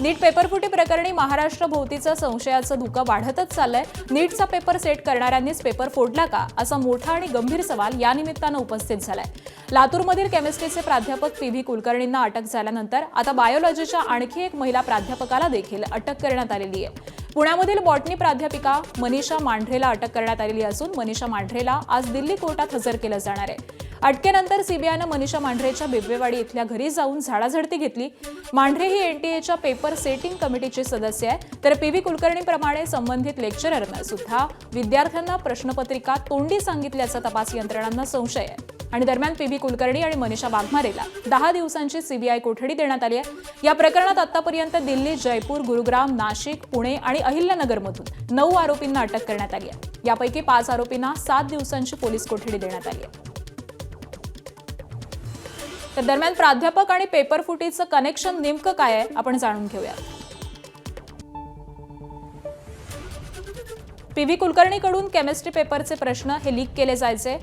नीट पेपरफुटी प्रकरणी महाराष्ट्र भोवतीचं संशयाचं धुकं वाढतच चाललंय। नीटचा पेपर सेट करणाऱ्यांनीच पेपर फोडला का असा मोठा आणि गंभीर सवाल या निमित्तानं उपस्थित झालाय। लातूरमधील केमिस्ट्रीचे प्राध्यापक पी.व्ही. कुलकर्णींना अटक झाल्यानंतर आता बायोलॉजीच्या आणखी एक महिला प्राध्यापकाला देखील अटक करण्यात आलेली आहे। पुण्यामधील बॉटनी प्राध्यापिका मनीषा मांढरेला अटक करण्यात आलेली असून मनीषा मांढरेला आज दिल्ली कोर्टात हजर केलं जाणार आहे। अटकेनंतर सीबीआयनं मनीषा मांढरेच्या बिबवेवाडी इथल्या घरी जाऊन झाडाझडती घेतली। मांढरे ही एनटीएच्या पेपर सेटिंग कमिटीची सदस्य आहे, तर पी.व्ही. कुलकर्णीप्रमाणे संबंधित लेक्चररनं सुद्धा विद्यार्थ्यांना प्रश्नपत्रिका तोंडी सांगितल्याचा तपास यंत्रणांना संशय आहे। आणि दरम्यान पी.व्ही. कुलकर्णी आणि मनीषा वाघमारेला 10 दिवसांची सीबीआय कोठडी देण्यात आली आहे। या प्रकरणात आतापर्यंत दिल्ली, जयपूर, गुरुग्राम, नाशिक, पुणे आणि अहिल्यानगरमधून 9 आरोपींना अटक करण्यात आली आहे। यापैकी 5 आरोपींना 7 दिवसांची पोलीस कोठडी देण्यात आली आहे। तर दरम्यान प्राध्यापक आणि पेपर फुटीचं कनेक्शन नेमकं काय आहे आपण जाणून घेऊया। पी.व्ही. कुलकर्णीकडून केमिस्ट्री पेपरचे प्रश्न हे लीक केले जायचे।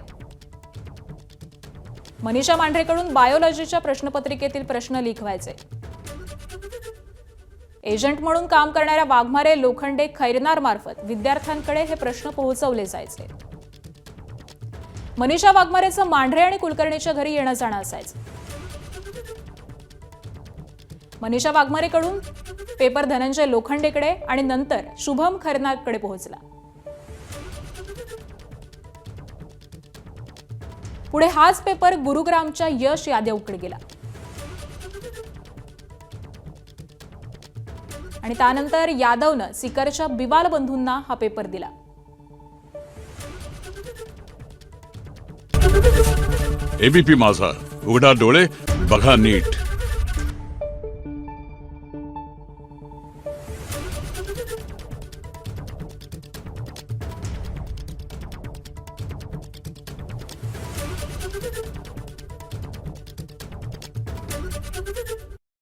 मनीषा मांढरेकडून बायोलॉजीच्या प्रश्नपत्रिकेतील प्रश्न लीक व्हायचे। एजंट म्हणून काम करणाऱ्या वाघमारे, लोखंडे, खैरनार मार्फत विद्यार्थ्यांकडे हे प्रश्न पोहोचवले जायचे। मनीषा वाघमारेचं मांढरे आणि कुलकर्णीच्या घरी येणं जाणं असायचं। मनीषा वाघमारेकडून पेपर धनंजय लोखंडेकडे आणि नंतर शुभम खैरनारकडे पोहोचला। पुढे हाच पेपर गुरुग्रामच्या यश यादवकडे गेला आणि त्यानंतर यादवनं सिकरच्या बिवाल बंधूंना हा पेपर दिला। एबीपी माझा, उघडा डोळे बघा नीट।